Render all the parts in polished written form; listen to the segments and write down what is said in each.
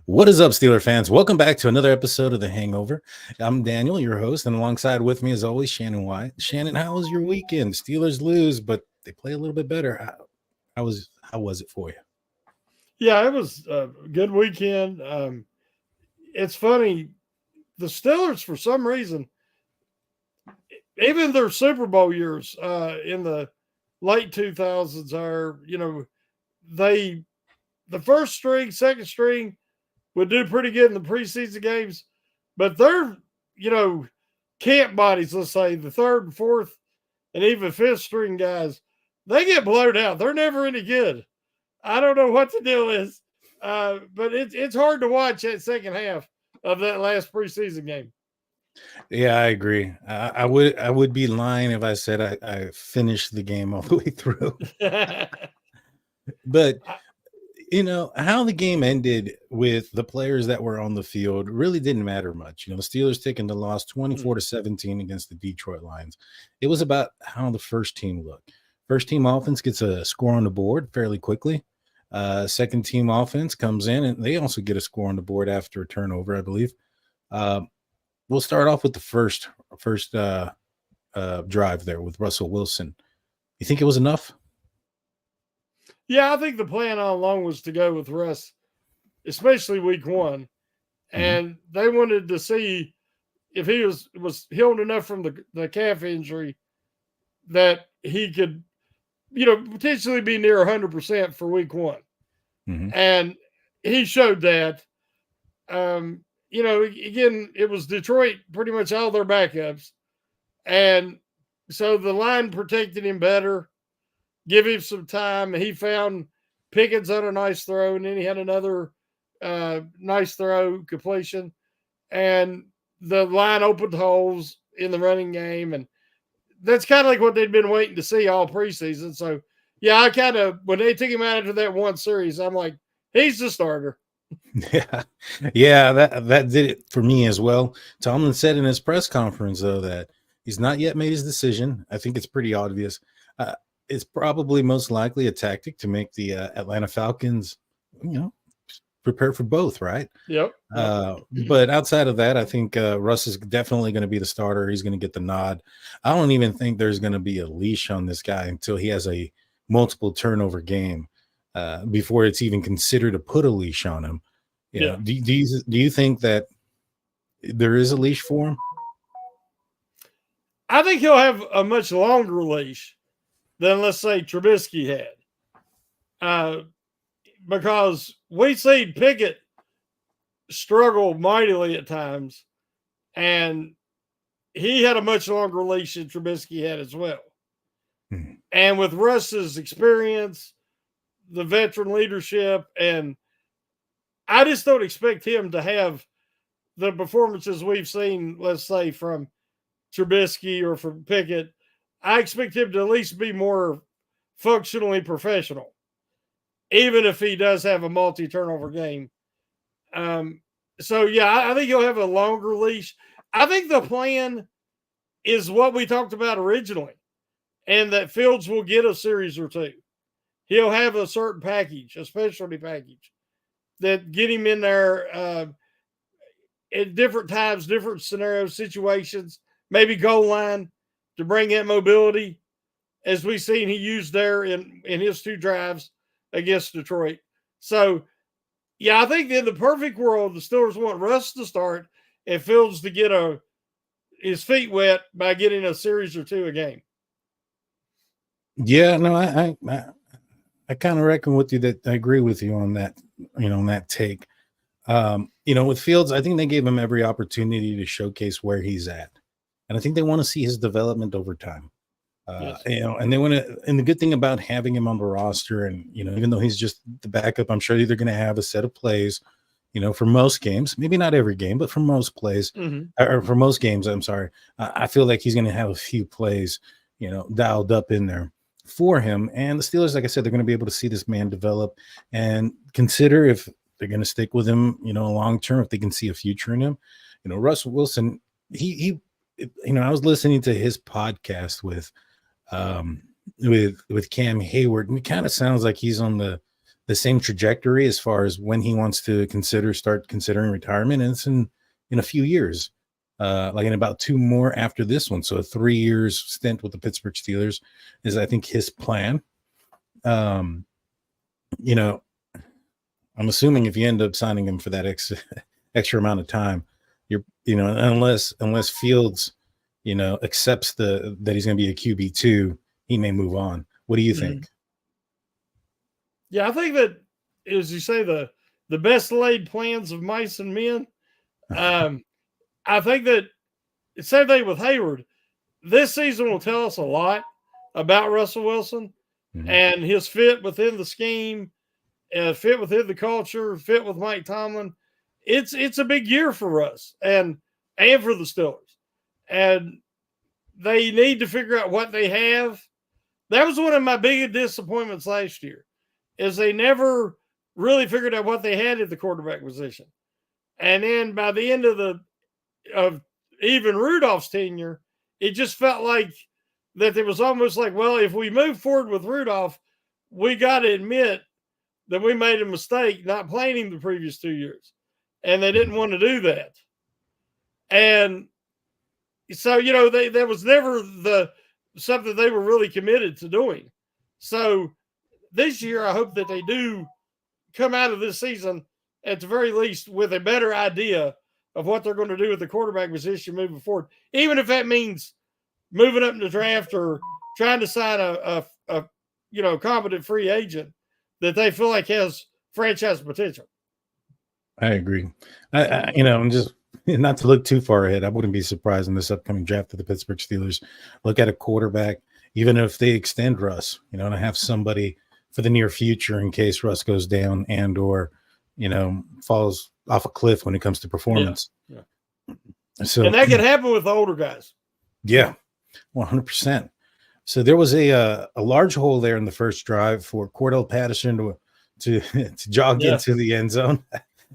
What is up, Steeler fans? Welcome back to another episode of The Hangover. I'm Daniel, your host, and alongside with me, as always, Shannon White. Shannon, how was your weekend? Steelers lose, but they play a little bit better. How was it for you? Yeah, it was a good weekend. It's funny, the Steelers, for some reason, even their Super Bowl years in the late 2000s are, they, the first string, second string would do pretty good in the preseason games, but they're, you know, camp bodies, let's say, the third and fourth and even fifth string guys, they get blowed out. They're never any good. I don't know what the deal is, but it's hard to watch that second half of that last preseason game. Yeah, I agree. I would be lying if I said I finished the game all the way through. But how the game ended with the players that were on the field really didn't matter much. The Steelers taking the loss 24-17 against the Detroit Lions. It was about how the first team looked. First team offense gets a score on the board fairly quickly. Second team offense comes in and they also get a score on the board after a turnover, I believe. We'll start off with the first drive there with Russell Wilson. You think it was enough? Yeah, I think the plan all along was to go with Russ, especially week one. And they wanted to see if he was healed enough from the calf injury that he could, potentially be near 100% for week one. And he showed that. Again, it was Detroit, pretty much all their backups. And so the line protected him better, give him some time. He found Pickens on a nice throw, and then he had another nice throw completion. And the line opened holes in the running game. And that's kind of like what they'd been waiting to see all preseason. So, yeah, I kind of, when they took him out after that one series, I'm like, he's the starter. Yeah, that did it for me as well. Tomlin said in his press conference, though, that he's not yet made his decision. I think it's pretty obvious. It's probably most likely a tactic to make the Atlanta Falcons, prepare for both, right? Yep. But outside of that, I think Russ is definitely going to be the starter. He's going to get the nod. I don't even think there's going to be a leash on this guy until he has a multiple turnover game before it's even considered to put a leash on him. Yeah. Do you think that there is a leash for him? I think he'll have a much longer leash than, let's say, Trubisky had. Because we've seen Pickett struggle mightily at times, and he had a much longer leash than Trubisky had as well. And with Russ's experience, the veteran leadership, and I just don't expect him to have the performances we've seen, let's say, from Trubisky or from Pickett. I expect him to at least be more functionally professional, even if he does have a multi-turnover game. I think he'll have a longer leash. I think the plan is what we talked about originally, and that Fields will get a series or two. He'll have a certain package, a specialty package, that get him in there at different times, different scenarios, situations, maybe goal line to bring that mobility, as we've seen he used there in his two drives against Detroit. So, yeah, I think in the perfect world, the Steelers want Russ to start and Fields to get his feet wet by getting a series or two a game. Yeah, no, I kind of reckon with you that I agree with you on that, on that take. With Fields, I think they gave him every opportunity to showcase where he's at. And I think they want to see his development over time. Yes. And they want to, and the good thing about having him on the roster, and even though he's just the backup, I'm sure they're going to have a set of plays, for most games, maybe not every game, but for most plays, or for most games, I'm sorry. I feel like he's going to have a few plays, dialed up in there for him. And the Steelers, like I said, they're going to be able to see this man develop and consider if they're going to stick with him, long term, if they can see a future in him. Russell Wilson, he I was listening to his podcast with Cam Hayward, and it kind of sounds like he's on the the same trajectory as far as when he wants to start considering retirement, and it's in a few years, like in about 2 more after this one. So a 3 years stint with the Pittsburgh Steelers is, I think, his plan. You know, I'm assuming if you end up signing him for that extra amount of time, unless Fields, accepts that he's going to be a QB2, he may move on. What do you think? Yeah, I think that, as you say, the best laid plans of mice and men. I think that same thing with Hayward. This season will tell us a lot about Russell Wilson and his fit within the scheme, fit within the culture, fit with Mike Tomlin. It's a big year for Russ and for the Steelers, and they need to figure out what they have. That was one of my biggest disappointments last year, is they never really figured out what they had at the quarterback position. And then by the end of even Rudolph's tenure, it just felt like that it was almost like, well, if we move forward with Rudolph, we got to admit that we made a mistake not playing him the previous 2 years. And they didn't want to do that. And so, there was never something they were really committed to doing. So this year, I hope that they do come out of this season, at the very least, with a better idea of what they're going to do with the quarterback position moving forward, even if that means moving up in the draft or trying to sign a competent free agent that they feel like has franchise potential. I agree. And just not to look too far ahead, I wouldn't be surprised in this upcoming draft of the Pittsburgh Steelers look at a quarterback, even if they extend Russ, and have somebody for the near future in case Russ goes down and or falls off a cliff when it comes to performance. Yeah. So, and that can happen with the older guys. Yeah, 100%. So there was a large hole there in the first drive for Cordell Patterson to jog into the end zone.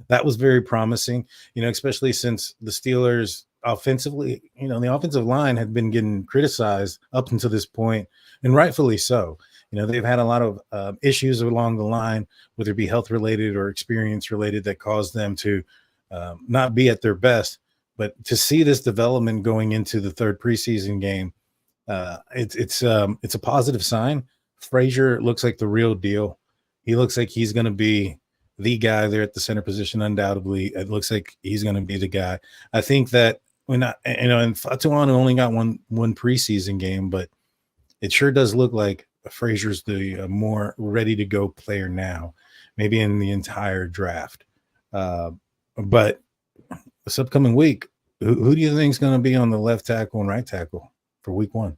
That was very promising, especially since the Steelers offensively, the offensive line had been getting criticized up until this point, and rightfully so. They've had a lot of issues along the line, whether it be health related or experience related, that caused them to not be at their best. But to see this development going into the third preseason game, it's a positive sign. Frazier looks like the real deal. He looks like he's going to be the guy there at the center position. Undoubtedly, it looks like he's going to be the guy. I think that and Fatuanu only got one preseason game, but it sure does look like Frazier's the more ready to go player now, maybe in the entire draft. But this upcoming week, who do you think is going to be on the left tackle and right tackle for week 1?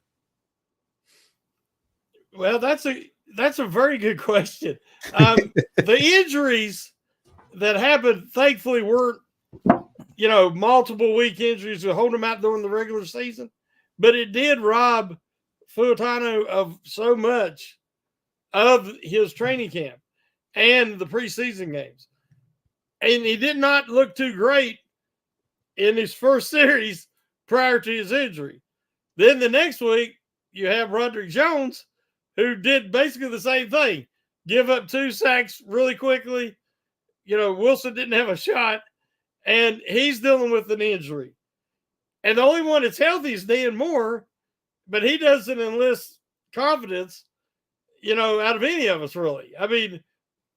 Well, that's a very good question. The injuries that happened, thankfully, weren't, multiple week injuries that hold them out during the regular season, but it did rob Fatuanu of so much of his training camp and the preseason games. And he did not look too great in his first series prior to his injury. Then the next week, you have Roderick Jones, who did basically the same thing. Give up 2 sacks really quickly. Wilson didn't have a shot, and he's dealing with an injury. And the only one that's healthy is Dan Moore, but he doesn't enlist confidence, out of any of us, really. I mean,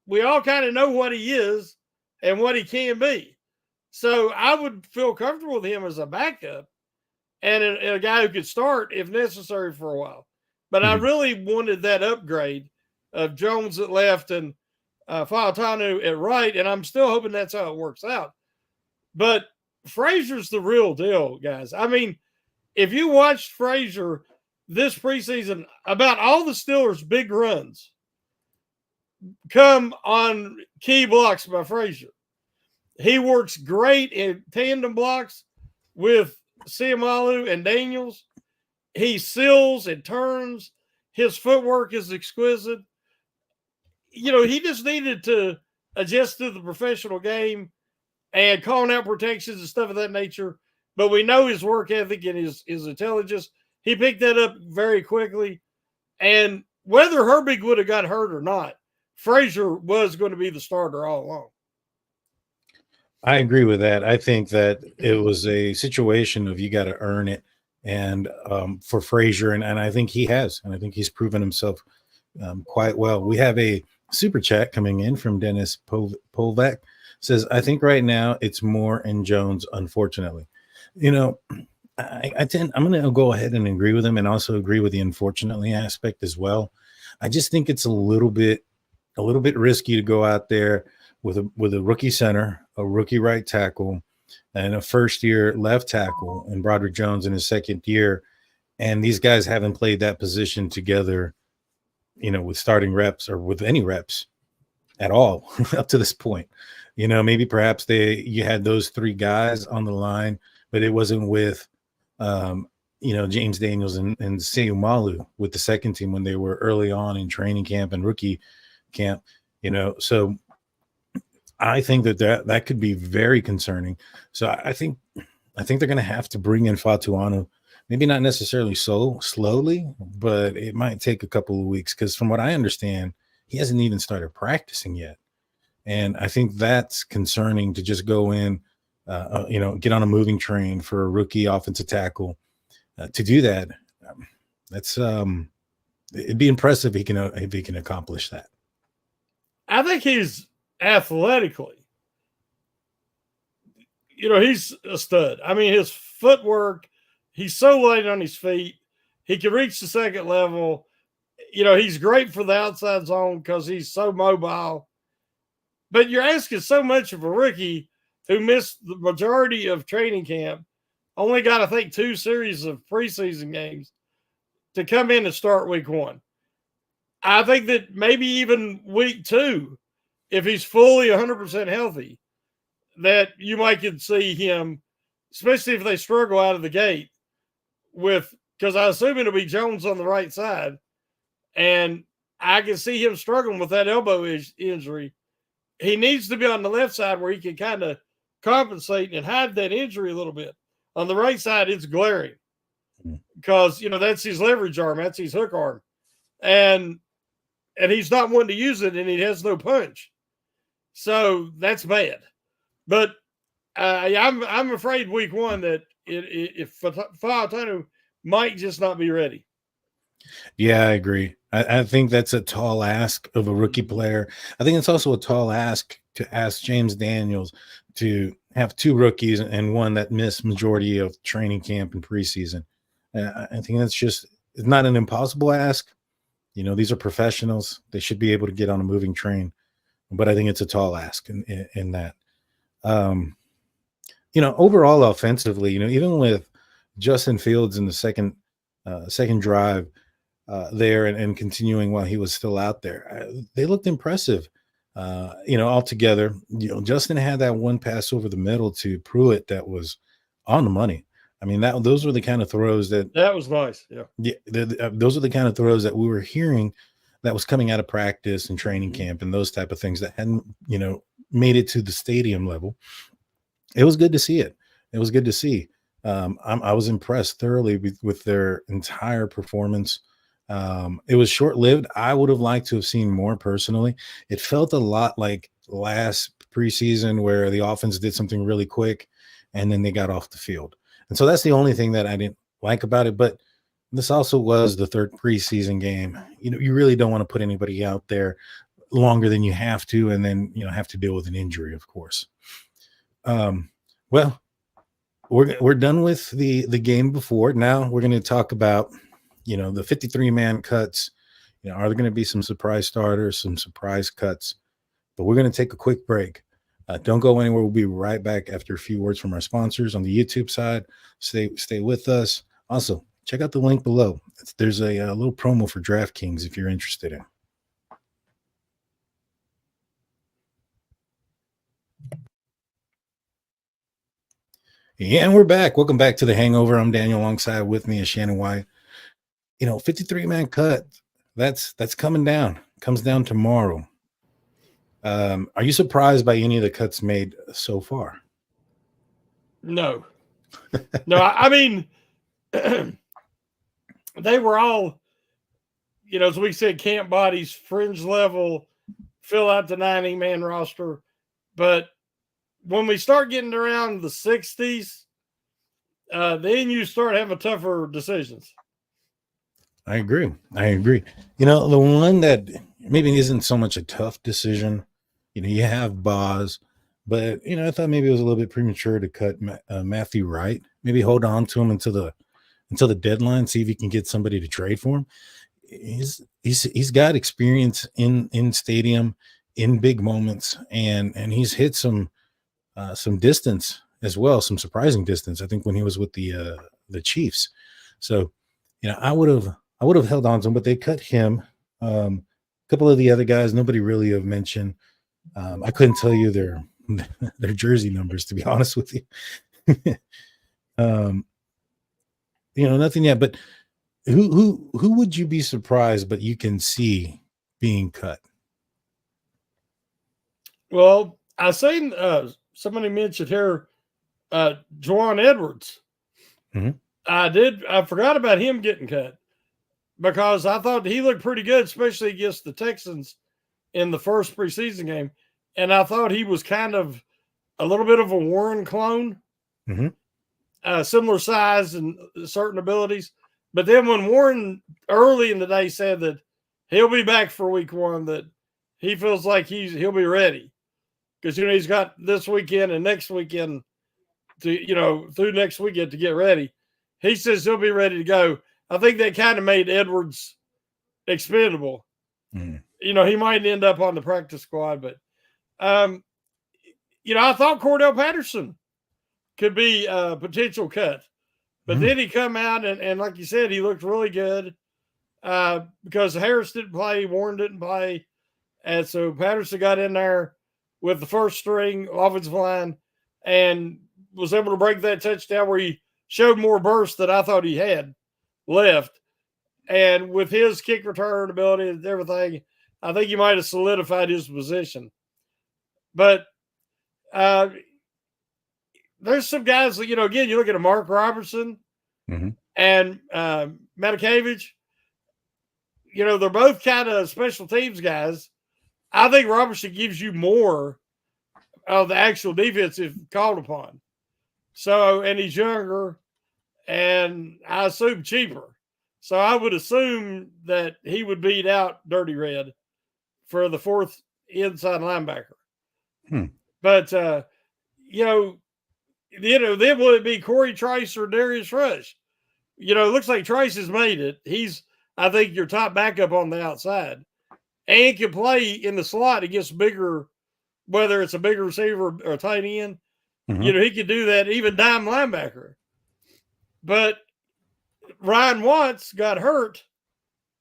we all kind of know what he is and what he can be. So I would feel comfortable with him as a backup and a guy who could start if necessary for a while. But I really wanted that upgrade of Jones at left and Fatuanu at right, and I'm still hoping that's how it works out. But Frazier's the real deal, guys. I mean, if you watched Frazier this preseason, about all the Steelers' big runs come on key blocks by Frazier. He works great in tandem blocks with Siamalu and Daniels. He seals and turns. His footwork is exquisite. He just needed to adjust to the professional game and calling out protections and stuff of that nature. But we know his work ethic and his intelligence. He picked that up very quickly. And whether Herbig would have got hurt or not, Frazier was going to be the starter all along. I agree with that. I think that it was a situation of you got to earn it, and for Frazier, and I think he has, and I think he's proven himself quite well. We have a super chat coming in from Dennis Polvac. Says, I think right now it's Moore and Jones, unfortunately. You know, I'm going to go ahead and agree with him, and also agree with the unfortunately aspect as well. I just think it's a little bit risky to go out there with a rookie center, a rookie right tackle, and a first year left tackle, and Broderick Jones in his second year. And these guys haven't played that position together, with starting reps or with any reps at all up to this point. Maybe perhaps you had those three guys on the line, but it wasn't with James Daniels and Seumalu with the second team when they were early on in training camp and rookie camp. So I think that could be very concerning. So I think they're going to have to bring in Fatuanu, maybe not necessarily so slowly, but it might take a couple of weeks, because from what I understand, he hasn't even started practicing yet. And I think that's concerning, to just go in, get on a moving train for a rookie offensive tackle. To do that, that's it'd be impressive if he can accomplish that. I think he's athletically, he's a stud. I mean, his footwork, he's so light on his feet. He can reach the second level. He's great for the outside zone because he's so mobile. But you're asking so much of a rookie who missed the majority of training camp, only got, I think, 2 series of preseason games, to come in and start week 1. I think that maybe even week 2, if he's fully 100% healthy, that you might could see him, especially if they struggle out of the gate because I assume it'll be Jones on the right side. And I can see him struggling with that elbow injury. He needs to be on the left side where he can kind of compensate and hide that injury a little bit. On the right side, it's glaring because, that's his leverage arm. That's his hook arm. And he's not one to use it, and he has no punch. So that's bad. But I'm afraid week 1 that if Fatuanu might just not be ready. Yeah, I agree. I think that's a tall ask of a rookie player. I think it's also a tall ask to ask James Daniels to have 2 rookies and one that missed majority of training camp and preseason. I think it's not an impossible ask. These are professionals. They should be able to get on a moving train. But I think it's a tall ask in that. Overall offensively, even with Justin Fields in the second drive there and continuing while he was still out there, they looked impressive. Altogether, Justin had that one pass over the middle to Pruitt that was on the money. I mean, those were the kind of throws that was nice. Yeah. Those are the kind of throws that we were hearing that was coming out of practice and training camp and those type of things that hadn't, made it to the stadium level. It was good to see it. It was good to see. I was impressed thoroughly with their entire performance. It was short-lived. I would have liked to have seen more personally. It felt a lot like last preseason where the offense did something really quick and then they got off the field. And so that's the only thing that I didn't like about it. But this also was the 3rd preseason game. You really don't want to put anybody out there longer than you have to, and then, have to deal with an injury, of course. Well, we're done with the game before. Now we're going to talk about, the 53-man cuts. Are there going to be some surprise starters, some surprise cuts? But we're going to take a quick break. Don't go anywhere. We'll be right back after a few words from our sponsors on the YouTube side. Stay with us. Also, check out the link below. There's a little promo for DraftKings if you're interested in. Yeah, and we're back. Welcome back to the Hangover. I'm Daniel, alongside with me is Shannon White. 53-man cut. That's coming down. Comes down tomorrow. Are you surprised by any of the cuts made so far? No. No, I mean, they were all, as we said, camp bodies, fringe level, fill out the 90-man roster. But when we start getting around the 60s, then you start having tougher decisions. I agree. You know, the one that maybe isn't so much a tough decision, you know, you have Boz, but, you know, I thought maybe it was a little bit premature to cut Matthew Wright. Maybe hold on to him until the deadline, see if he can get somebody to trade for him. He's got experience in stadium, in big moments, and he's hit some distance as well, some surprising distance, I think, when he was with the Chiefs. So, you know, I would have held on to him, but they cut him. A couple of the other guys, nobody really have mentioned. I couldn't tell you their jersey numbers, to be honest with you. You know, nothing yet. But who would you be surprised, but you can see being cut? Well, I seen somebody mentioned here Juwan Edwards. Mm-hmm. I forgot about him getting cut because I thought he looked pretty good, especially against the Texans in the first preseason game. And I thought he was kind of a little bit of a Warren clone, similar size and certain abilities. But then when Warren early in the day said that he'll be back for week 1, that he feels like he'll be ready. Because, you know, he's got this weekend and next weekend to, you know, through next weekend to get ready. He says he'll be ready to go. I think that kind of made Edwards expendable. You know, he might end up on the practice squad, but, you know, I thought Cordell Patterson could be a potential cut. But then he come out and like you said, he looked really good because Harris didn't play, Warren didn't play. And so Patterson got in there with the first string offensive line and was able to break that touchdown where he showed more burst than I thought he had left. And with his kick return ability and everything, I think he might have solidified his position. But there's some guys that, you know, again, you look at a Mark Robertson and Matakevich, you know, they're both kind of special teams guys. I think Robertson gives you more of the actual defense if called upon. So, and he's younger and I assume cheaper. So I would assume that he would beat out Dirty Red for the 4th inside linebacker. But, you know, then will it be Corey Trice or Darius Rush? You know, it looks like Trice has made it. He's, I think, your top backup on the outside. And can play in the slot against bigger, whether it's a bigger receiver or a tight end. You know, he could do that, even dime linebacker. But Ryan Watts got hurt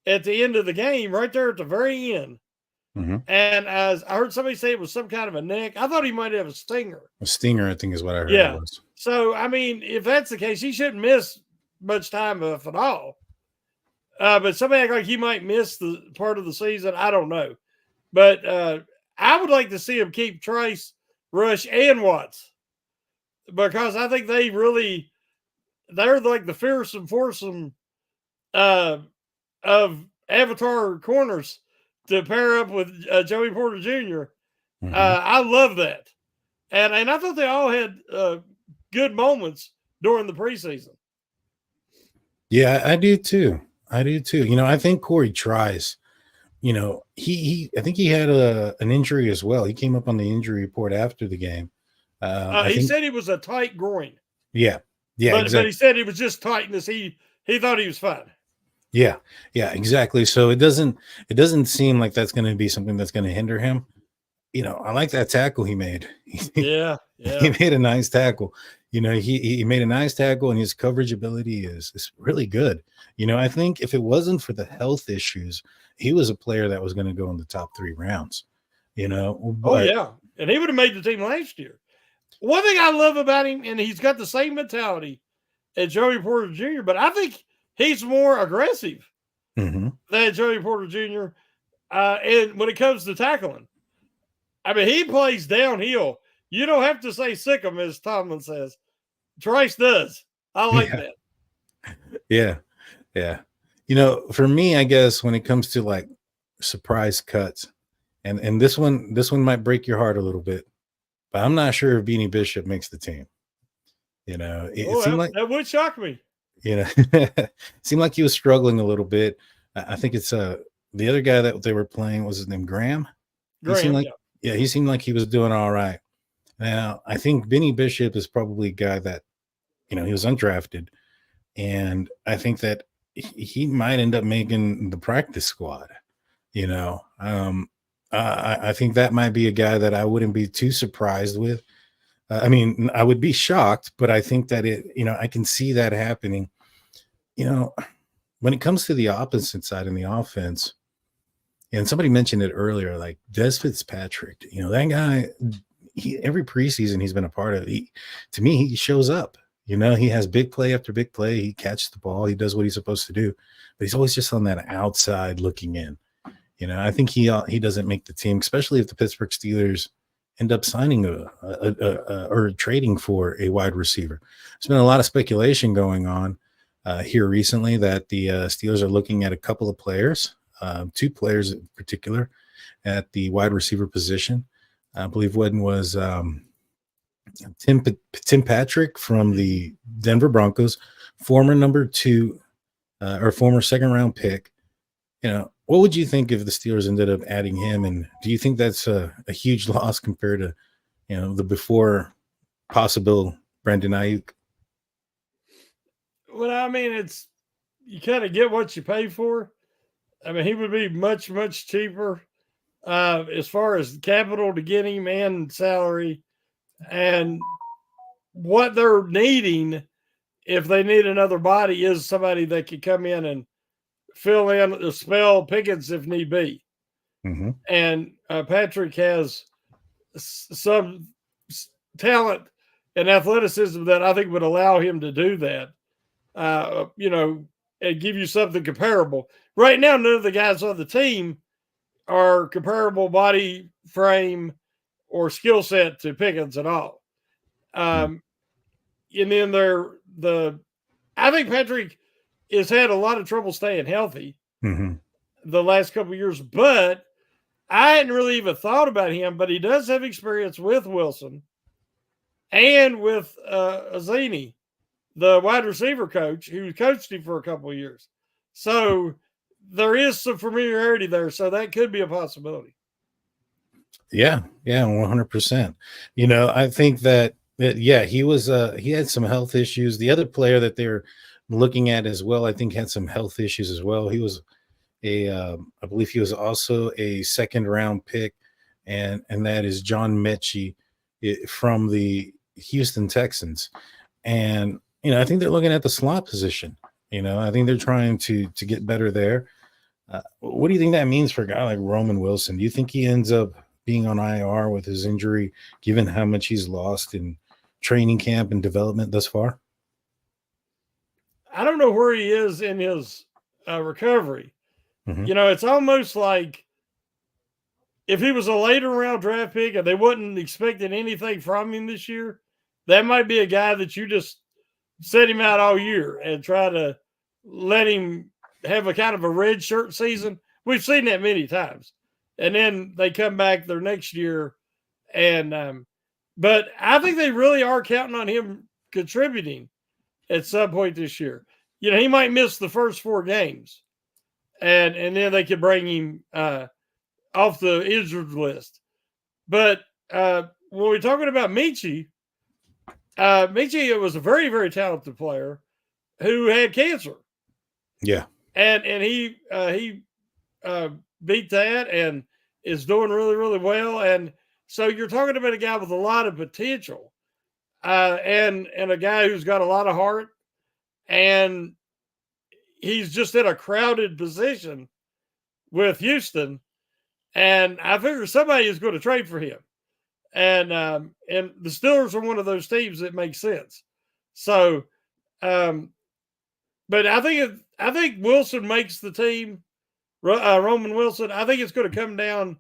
at the end of the game, right there at the very end. And as I heard somebody say it was some kind of a neck, I thought he might have a stinger. A stinger, I think, is what I heard. Yeah. It was. So, I mean, if that's the case, he shouldn't miss much time if at all. But somebody act like he might miss the part of the season. I don't know. But I would like to see him keep Trice, Rush, and Watts because I think they're like the fearsome foursome of Avatar corners to pair up with Joey Porter Jr. I love that. And I thought they all had good moments during the preseason. Yeah, I do too. You know, I think Corey Trice, you know, I think he had an injury as well. He came up on the injury report after the game. He said he was a tight groin. Yeah, but, exactly. But he said it was just tightness. He thought he was fine. Yeah, exactly. So it doesn't seem like that's going to be something that's going to hinder him. You know, I like that tackle he made. Yeah. He made a nice tackle. You know, he made a nice tackle, and his coverage ability is really good. You know, I think if it wasn't for the health issues, he was a player that was going to go in the top 3 rounds. You know, but, and he would have made the team last year. One thing I love about him, and he's got the same mentality as Joey Porter Jr., but I think he's more aggressive than Joey Porter Jr. And when it comes to tackling, I mean, he plays downhill. You don't have to say sick him, as Tomlin says. Trice does. I like that. Yeah. You know, for me, I guess when it comes to like surprise cuts, And this one might break your heart a little bit, but I'm not sure if Beanie Bishop makes the team. You know, it seemed like that would shock me. You know, it seemed like he was struggling a little bit. I think it's the other guy that they were playing, was his name Graham? He seemed like he seemed like he was doing all right. Now, I think Benny Bishop is probably a guy that, he was undrafted, and I think that he might end up making the practice squad. I think that might be a guy that I wouldn't be too surprised with. I mean, I would be shocked, but I think that I can see that happening. When it comes to the opposite side in the offense, and somebody mentioned it earlier, like Des Fitzpatrick, that guy, every preseason he's been a part of, to me, he shows up. He has big play after big play. He catches the ball. He does what he's supposed to do, but he's always just on that outside looking in. I think he doesn't make the team, especially if the Pittsburgh Steelers end up signing or trading for a wide receiver. There's been a lot of speculation going on here recently that the Steelers are looking at a couple of players, 2 players in particular, at the wide receiver position. I believe one was Tim Patrick from the Denver Broncos, former number 2 or former second-round pick. What would you think if the Steelers ended up adding him? And do you think that's a huge loss compared to, the before possible Brandon Aiyuk? Well, I mean, you kind of get what you pay for. I mean, he would be much, much cheaper as far as capital to get him and salary. And what they're needing, if they need another body, is somebody that could come in and fill in the spell Pickens if need be. Mm-hmm. And Patrick has some talent and athleticism that I think would allow him to do that, and give you something comparable. Right now, none of the guys on the team are comparable body frame or skill set to Pickens at all. And then I think Patrick has had a lot of trouble staying healthy the last couple of years, but I hadn't really even thought about him, but he does have experience with Wilson and with Azini, the wide receiver coach who coached him for a couple of years. So there is some familiarity there. So that could be a possibility. Yeah, 100%. I think that he had some health issues. The other player that they're looking at as well, I think, had some health issues as well. He was I believe he was also a second-round pick, and that is John Mechie from the Houston Texans. And I think they're looking at the slot position. I think they're trying to get better there. What do you think that means for a guy like Roman Wilson? Do you think he ends up being on IR with his injury, given how much he's lost in training camp and development thus far? I don't know where he is in his recovery. Mm-hmm. It's almost like if he was a later round draft pick and they wasn't expecting anything from him this year, that might be a guy that you just set him out all year and try to let him have a kind of a red shirt season. We've seen that many times. And then they come back their next year. And, but I think they really are counting on him contributing at some point this year. He might miss the first 4 games. And then they could bring him off the injured list. But when we're talking about Mechie was a very, very talented player who had cancer. Yeah. And he beat that and is doing really, really well. And so you're talking about a guy with a lot of potential and a guy who's got a lot of heart. And he's just in a crowded position with Houston. And I figure somebody is going to trade for him. And the Steelers are one of those teams that makes sense. So, but I think Wilson makes the team, Roman Wilson. I think it's going to come down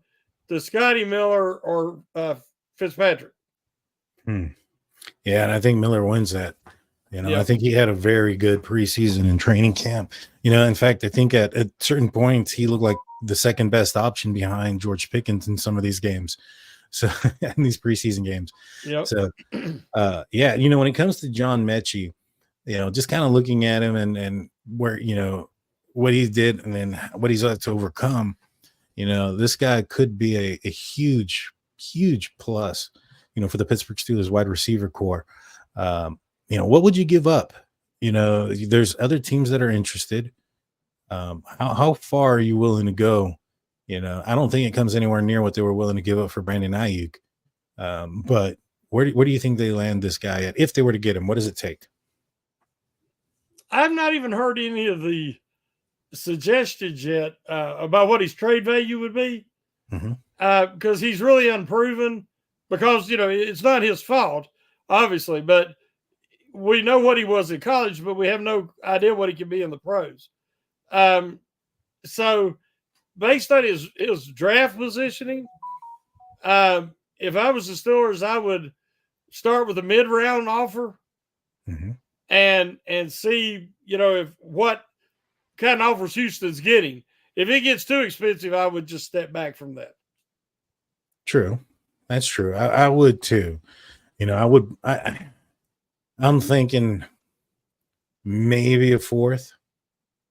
to Scotty Miller or Fitzpatrick. Yeah, and I think Miller wins that. I think he had a very good preseason and training camp. In fact, I think at certain points he looked like the second best option behind George Pickens in some of these games. So in these preseason games. Yep. So yeah, when it comes to John Mechie, just kind of looking at him and where, what he did and then what he's had to overcome, this guy could be a huge, huge plus, for the Pittsburgh Steelers wide receiver core. What would you give up? There's other teams that are interested. How far are you willing to go? I don't think it comes anywhere near what they were willing to give up for Brandon Aiyuk. But where do you think they land this guy at? If they were to get him, what does it take? I've not even heard any of the suggestions yet about what his trade value would be, because he's really unproven. Because it's not his fault, obviously, but we know what he was in college, but we have no idea what he can be in the pros. So based on his draft positioning, if I was the Steelers, I would start with a mid-round offer and see, if what kind of offers Houston's getting. If it gets too expensive, I would just step back from that. True. That's true. I would too. I'm thinking maybe a fourth,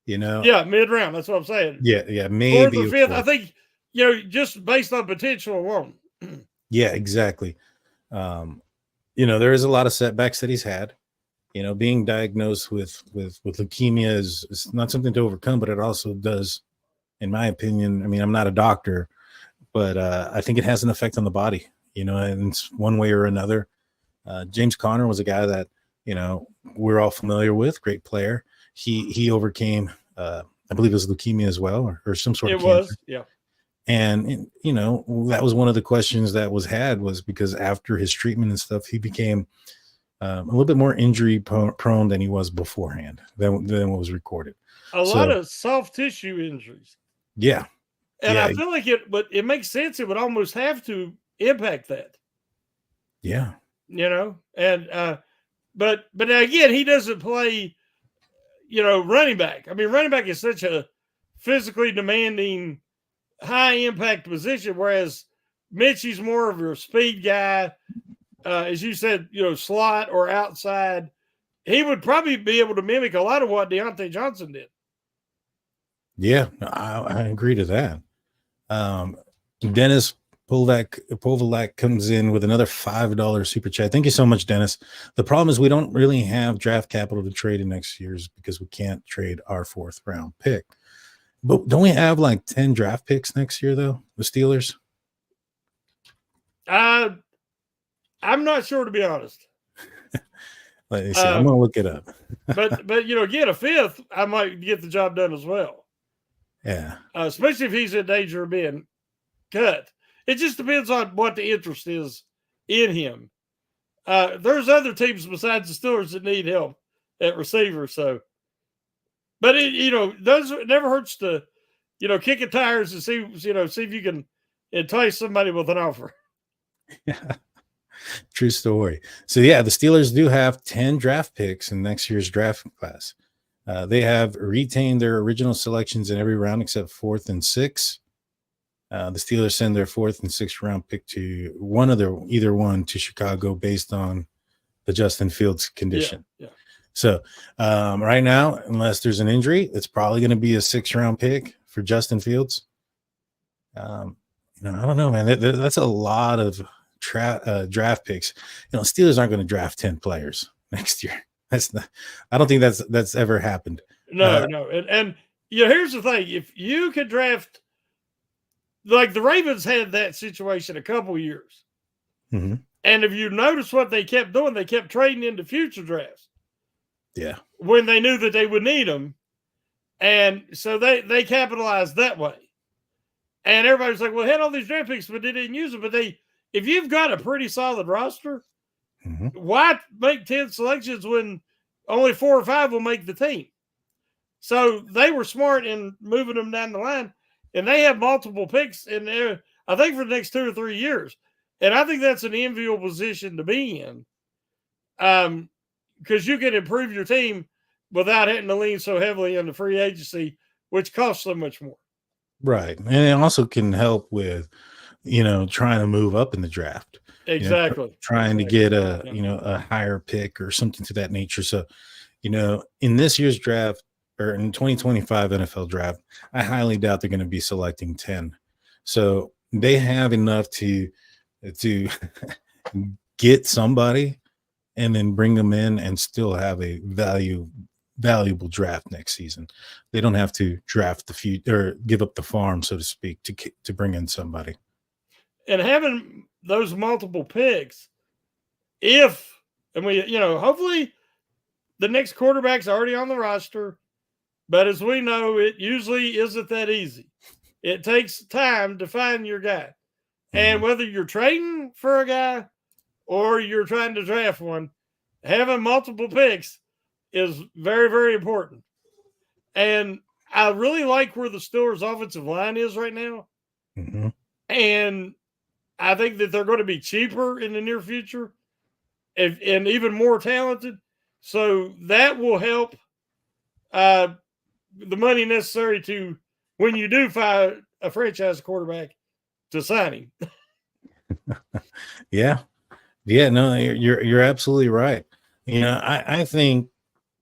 Yeah, mid-round. That's what I'm saying. Yeah, maybe fourth or fifth. I think, just based on potential alone. Yeah, exactly. There is a lot of setbacks that he's had. Being diagnosed with leukemia is not something to overcome, but it also does, in my opinion. I mean, I'm not a doctor, but I think it has an effect on the body, and it's one way or another. James Conner was a guy that, we're all familiar with, great player. He overcame, I believe it was leukemia as well, or some sort of cancer. It was, yeah. And, that was one of the questions that was because after his treatment and stuff, he became a little bit more injury prone than he was beforehand, than what was recorded. A lot of soft tissue injuries. Yeah. And I feel like it makes sense. It would almost have to impact that. Yeah. And but again, he doesn't play, running back. I mean, running back is such a physically demanding, high impact position, whereas Mitchie's more of your speed guy. As you said, slot or outside. He would probably be able to mimic a lot of what Deontay Johnson did. Yeah, I agree to that. Dennis Povalak comes in with another $5 super chat. Thank you so much, Dennis. The problem is we don't really have draft capital to trade in next year's because we can't trade our 4th round pick. But don't we have like 10 draft picks next year, though, the Steelers? I'm not sure, to be honest. Let me see. I'm going to look it up. but get a 5th, I might get the job done as well. Yeah. Especially if he's in danger of being cut. It just depends on what the interest is in him. There's other teams besides the Steelers that need help at receiver. So, but it never hurts to, kick the tires and see if you can entice somebody with an offer. Yeah. True story. So yeah, the Steelers do have 10 draft picks in next year's draft class. They have retained their original selections in every round except 4th and 6th. The Steelers send their 4th and 6th round pick to either one to Chicago based on the Justin Fields condition. Yeah. So right now, unless there's an injury, it's probably going to be a 6th round pick for Justin Fields. I don't know, man. That's a lot of draft picks. Steelers aren't going to draft 10 players next year. I don't think that's ever happened. No. And here's the thing. If you could draft, like the Ravens had that situation a couple years. Mm-hmm. And if you notice what they kept doing, they kept trading into future drafts. Yeah. When they knew that they would need them. And so they capitalized that way. And everybody's like, well, they had all these draft picks, but they didn't use them. But if you've got a pretty solid roster, why make 10 selections when only 4 or 5 will make the team? So they were smart in moving them down the line, and they have multiple picks in there, I think, for the next 2 or 3 years. And I think that's an enviable position to be in, because you can improve your team without having to lean so heavily into free agency, which costs so much more. Right. And it also can help with, trying to move up in the draft. Exactly. Trying to get a higher pick or something to that nature. So, in this year's draft or in 2025 NFL draft, I highly doubt they're going to be selecting 10. So they have enough to get somebody and then bring them in and still have a valuable draft next season. They don't have to draft the few or give up the farm, so to speak, to bring in somebody. And having those multiple picks, hopefully the next quarterback's already on the roster, but as we know, it usually isn't that easy. It takes time to find your guy. And whether you're trading for a guy or you're trying to draft one, having multiple picks is very, very important. And I really like where the Steelers' offensive line is right now. Mm-hmm. And I think that they're going to be cheaper in the near future and even more talented. So that will help the money necessary to, when you do find a franchise quarterback, to sign him. Yeah. No, you're absolutely right. I think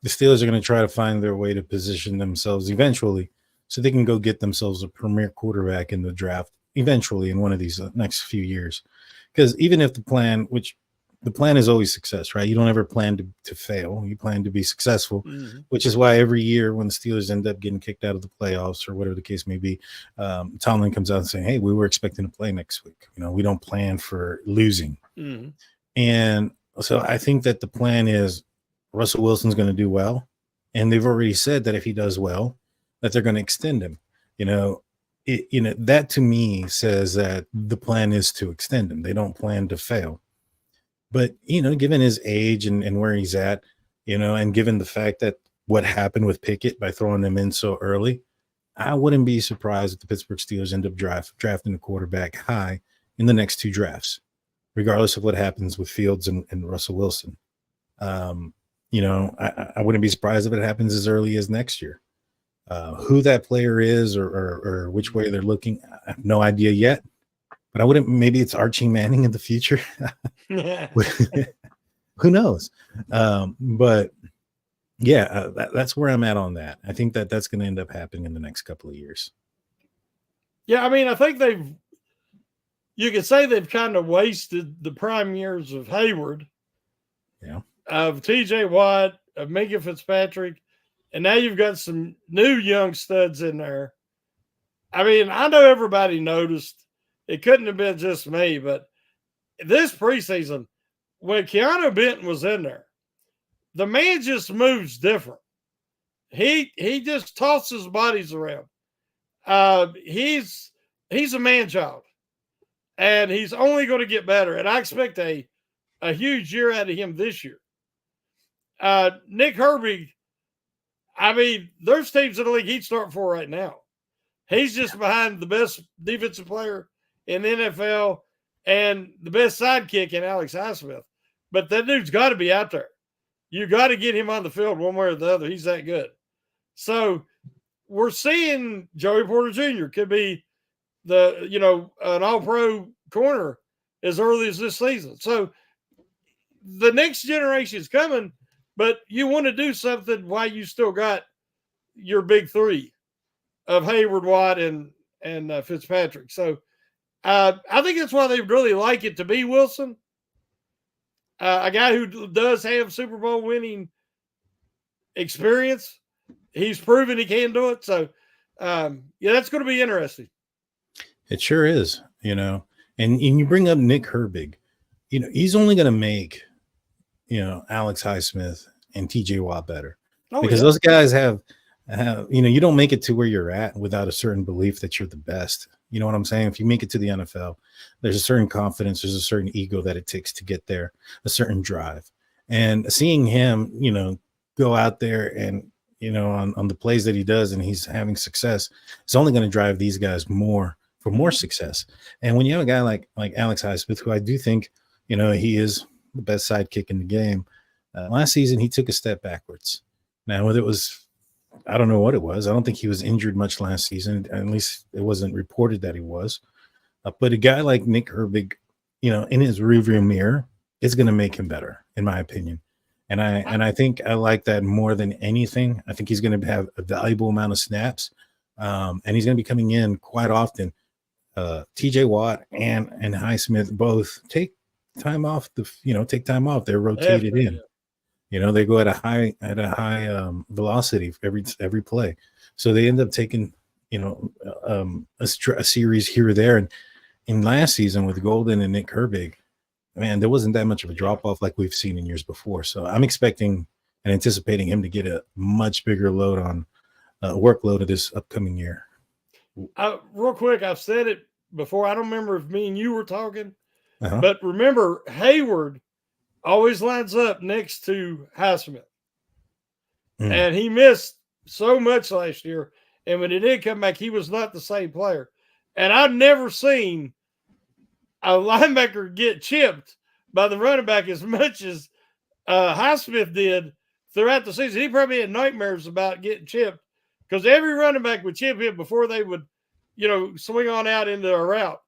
the Steelers are going to try to find their way to position themselves eventually so they can go get themselves a premier quarterback in the draft eventually in one of these next few years. Because even if the plan is always success, right? You don't ever plan to fail. You plan to be successful, which is why every year when the Steelers end up getting kicked out of the playoffs or whatever the case may be, Tomlin comes out and saying, hey, we were expecting to play next week. We don't plan for losing. And so I think that the plan is Russell Wilson's going to do well. And they've already said that if he does well, that they're going to extend him. That to me says that the plan is to extend him. They don't plan to fail. But, given his age and where he's at, and given the fact that what happened with Pickett by throwing him in so early, I wouldn't be surprised if the Pittsburgh Steelers end up drafting a quarterback high in the next two drafts, regardless of what happens with Fields and Russell Wilson. I wouldn't be surprised if it happens as early as next year. Who that player is or which way they're looking, I have no idea yet. But I wouldn't. Maybe it's Archie Manning in the future. Who knows? But yeah, that's where I'm at on that. I think that's going to end up happening in the next couple of years. Yeah, I mean, I think you could say they've kind of wasted the prime years of Hayward, of T.J. Watt, of Minka Fitzpatrick, and now you've got some new young studs in there. I mean, I know everybody noticed. It couldn't have been just me, but this preseason, when Keanu Benton was in there, the man just moves different. He just tosses bodies around. He's a man child, and he's only going to get better. And I expect a huge year out of him this year. Nick Herbig, I mean, there's teams in the league he'd start for right now. He's just behind the best defensive player in the NFL and the best sidekick in Alex Highsmith. But that dude's got to be out there. You got to get him on the field one way or the other. He's that good. So we're seeing Joey Porter Jr. could be an all-pro corner as early as this season. So the next generation is coming, but you want to do something while you still got your big three of Hayward, Watt, and Fitzpatrick. So I think that's why they really like it to be Wilson, a guy who does have Super Bowl winning experience. He's proven he can do it. So, that's going to be interesting. It sure is, and you bring up Nick Herbig, he's only going to make, Alex Highsmith and TJ Watt better because those guys have, you don't make it to where you're at without a certain belief that you're the best. You know what I'm saying? If you make it to the NFL, there's a certain confidence, there's a certain ego that it takes to get there, a certain drive. And seeing him, go out there and, on the plays that he does and he's having success, it's only going to drive these guys more for more success. And when you have a guy like Alex Highsmith, who I do think, he is the best sidekick in the game, last season he took a step backwards. Now, whether it was I don't know what it was. I don't think he was injured much last season. At least it wasn't reported that he was. But a guy like Nick Herbig, in his rearview mirror, is going to make him better, in my opinion. And I think I like that more than anything. I think he's going to have a valuable amount of snaps, and he's going to be coming in quite often. TJ Watt and Highsmith both take time off. Take time off. They're rotated in. They go at a high velocity every play, so they end up taking a series here or there. And in last season with Golden and Nick Herbig, man, there wasn't that much of a drop off like we've seen in years before. So I'm expecting and anticipating him to get a much bigger load on workload of this upcoming year. Real quick, I've said it before. I don't remember if me and you were talking, but remember Hayward always lines up next to Highsmith. And he missed so much last year. And when he did come back, he was not the same player. And I've never seen a linebacker get chipped by the running back as much as Highsmith did throughout the season. He probably had nightmares about getting chipped because every running back would chip him before they would, swing on out into a route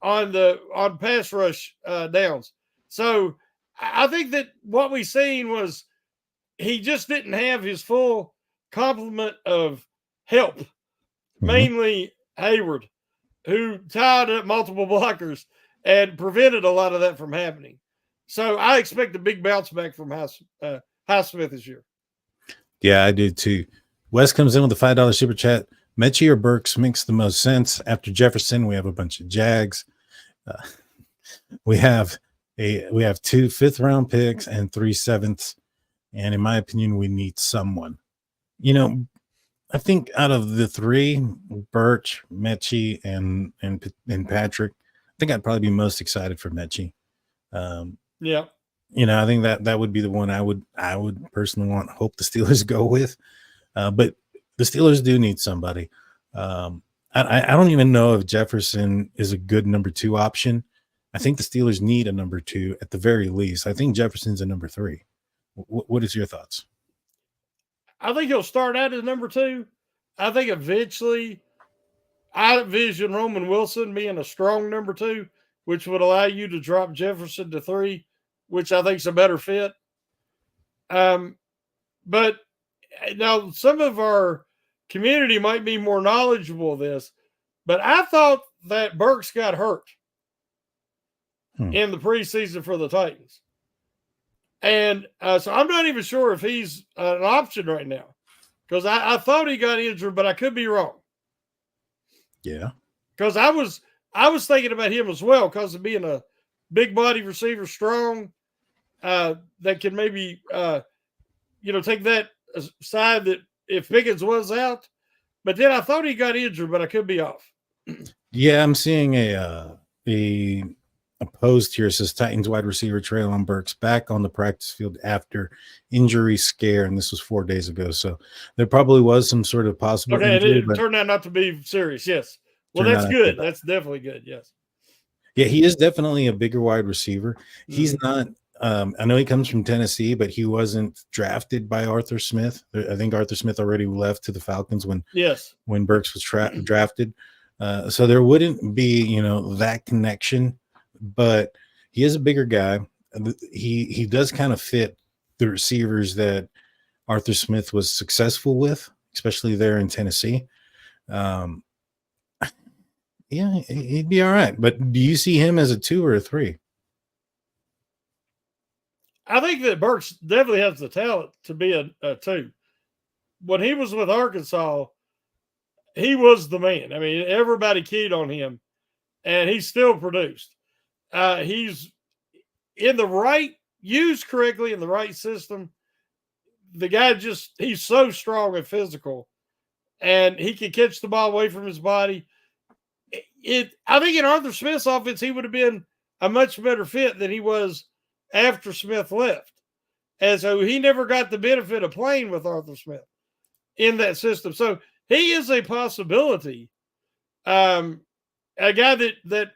on pass rush downs. So I think that what we seen was he just didn't have his full complement of help, mainly Hayward, who tied up multiple blockers and prevented a lot of that from happening. So I expect a big bounce back from Highsmith this year. Yeah, I do too. Wes comes in with a $5 super chat. Mechie or Burks makes the most sense. After Jefferson, we have a bunch of Jags. We have 2 fifth-round picks and 3 sevenths. And in my opinion, we need someone. I think out of the 3, Birch, Mechie, and Patrick, I think I'd probably be most excited for Mechie. Yeah. I think that would be the one I would personally hope the Steelers go with. But the Steelers do need somebody. I don't even know if Jefferson is a good number 2 option. I think the Steelers need a number 2 at the very least. I think Jefferson's a number 3. What is your thoughts? I think he'll start out as number 2. I think eventually I envision Roman Wilson being a strong number 2, which would allow you to drop Jefferson to 3, which I think is a better fit. But now some of our community might be more knowledgeable of this, but I thought that Burks got hurt in the preseason for the Titans. And so I'm not even sure if he's an option right now because I thought he got injured, but I could be wrong. Yeah. Because I was thinking about him as well because of being a big body receiver, strong, that can maybe, take that side that if Pickens was out. But then I thought he got injured, but I could be off. Yeah, I'm seeing a post here. It says Titans wide receiver Treylon Burks back on the practice field after injury scare, and this was 4 days ago. So there probably was some sort of possible injury. It turned out not to be serious. Yes. Well, that's good. That's definitely good. Yes. Yeah, he is definitely a bigger wide receiver. He's not. I know he comes from Tennessee, but he wasn't drafted by Arthur Smith. I think Arthur Smith already left to the Falcons when Burks was drafted. So there wouldn't be, that connection, but he is a bigger guy. He does kind of fit the receivers that Arthur Smith was successful with, especially there in Tennessee. Yeah, he'd be all right. But do you see him as a 2 or a 3? I think that Burks definitely has the talent to be a 2. When he was with Arkansas, he was the man. I mean, everybody keyed on him, and he still produced. He's in the right, used correctly in the right system. The guy he's so strong and physical, and he can catch the ball away from his body. I think in Arthur Smith's offense, he would have been a much better fit than he was after Smith left. And so he never got the benefit of playing with Arthur Smith in that system. So he is a possibility. A guy that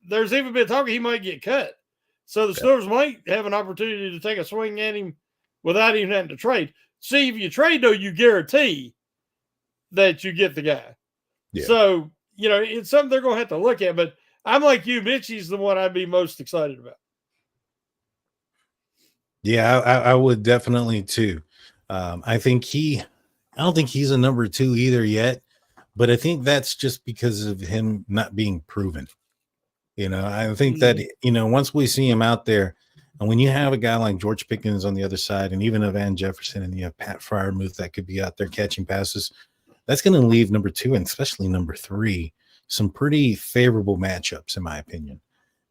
there's even been talking he might get cut. So the Steelers might have an opportunity to take a swing at him without even having to trade. See, if you trade, though, you guarantee that you get the guy. Yeah. So, it's something they're going to have to look at. But I'm like you, Mitchie's the one I'd be most excited about. Yeah, I would definitely too. I don't think he's a number 2 either yet, but I think that's just because of him not being proven. I think that, once we see him out there, and when you have a guy like George Pickens on the other side, and even a Van Jefferson, and you have Pat Freiermuth that could be out there catching passes, that's going to leave number 2 and especially number 3 some pretty favorable matchups, in my opinion.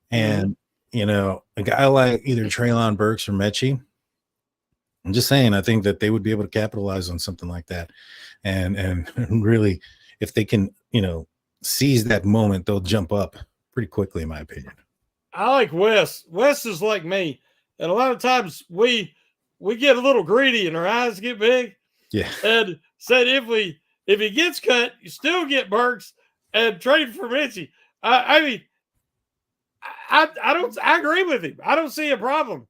And a guy like either Treylon Burks or Mechie, I'm just saying, I think that they would be able to capitalize on something like that. And really, if they can, seize that moment, they'll jump up pretty quickly, in my opinion. I like Wes. Wes is like me. And a lot of times we get a little greedy and our eyes get big. Yeah. And said if he gets cut, you still get Burks and trade for Mitchie. I mean, I agree with him. I don't see a problem.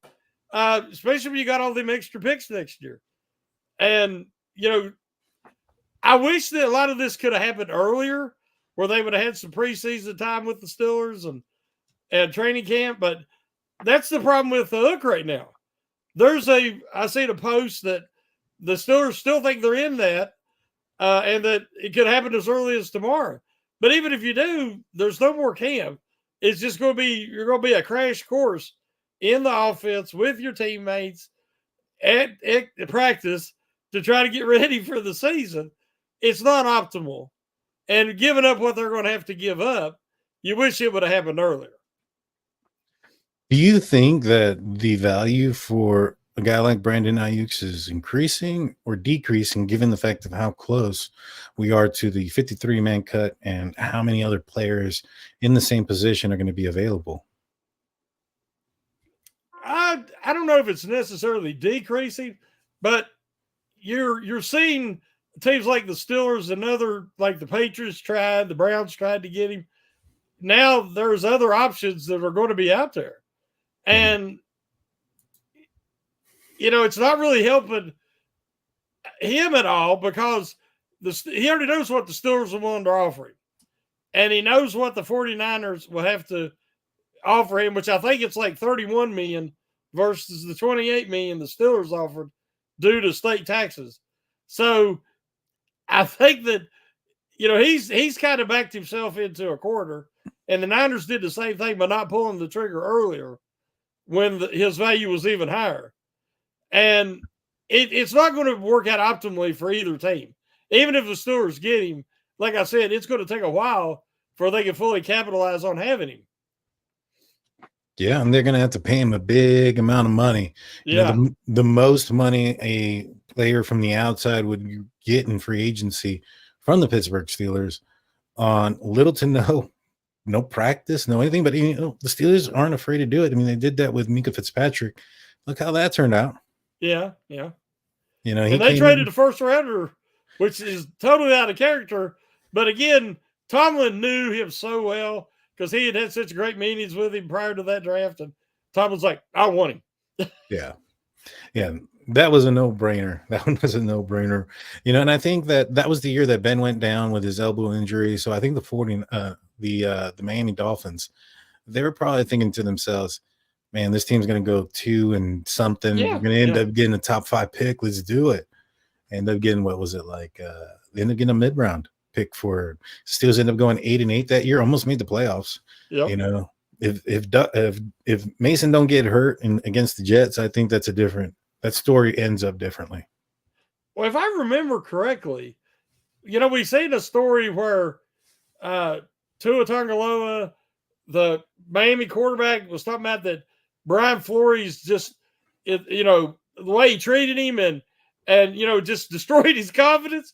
Especially when you got all them extra picks next year. And, I wish that a lot of this could have happened earlier where they would have had some preseason time with the Steelers and training camp. But that's the problem with the hook right now. I seen a post that the Steelers still think they're in that and that it could happen as early as tomorrow. But even if you do, there's no more camp. It's just you're going to be a crash course in the offense with your teammates at practice to try to get ready for the season. It's not optimal. And giving up what they're going to have to give up, you wish it would have happened earlier. Do you think that the value for a guy like Brandon Aiyuk is increasing or decreasing given the fact of how close we are to the 53-man cut and how many other players in the same position are going to be available? I don't know if it's necessarily decreasing, but you're seeing teams like the Steelers and other, like the Patriots the Browns tried to get him. Now there's other options that are going to be out there. And, it's not really helping him at all because he already knows what the Steelers are willing to offer him. And he knows what the 49ers will have to offer him, which I think it's like $31 million versus the $28 million the Steelers offered due to state taxes. So I think that, he's kind of backed himself into a corner, and the Niners did the same thing by not pulling the trigger earlier when his value was even higher. And it's not going to work out optimally for either team. Even if the Steelers get him, like I said, it's going to take a while before they can fully capitalize on having him. Yeah, and they're going to have to pay him a big amount of money. Yeah. The most money a player from the outside would get in free agency from the Pittsburgh Steelers on little to no practice, no anything. But, the Steelers aren't afraid to do it. I mean, they did that with Minkah Fitzpatrick. Look how that turned out. Yeah, yeah. And they traded a first rounder, which is totally out of character. But again, Tomlin knew him so well because he had such great meetings with him prior to that draft. And Tomlin's like, I want him. Yeah. That was a no-brainer. That one was a no-brainer. And I think that was the year that Ben went down with his elbow injury. So I think the Miami Dolphins, they were probably thinking to themselves, man, this team's going to go 2 and something. Yeah, we're going to end up getting a top 5 pick. Let's do it. End up getting, what was it like? They ended up getting a mid-round pick for Steelers. Ended up going 8-8 that year. Almost made the playoffs. Yep. If Mason don't get hurt against the Jets, I think that story ends up differently. Well, if I remember correctly, we've seen a story where Tua Tagovailoa, the Miami quarterback, was talking about that Brian Flores the way he treated him and just destroyed his confidence.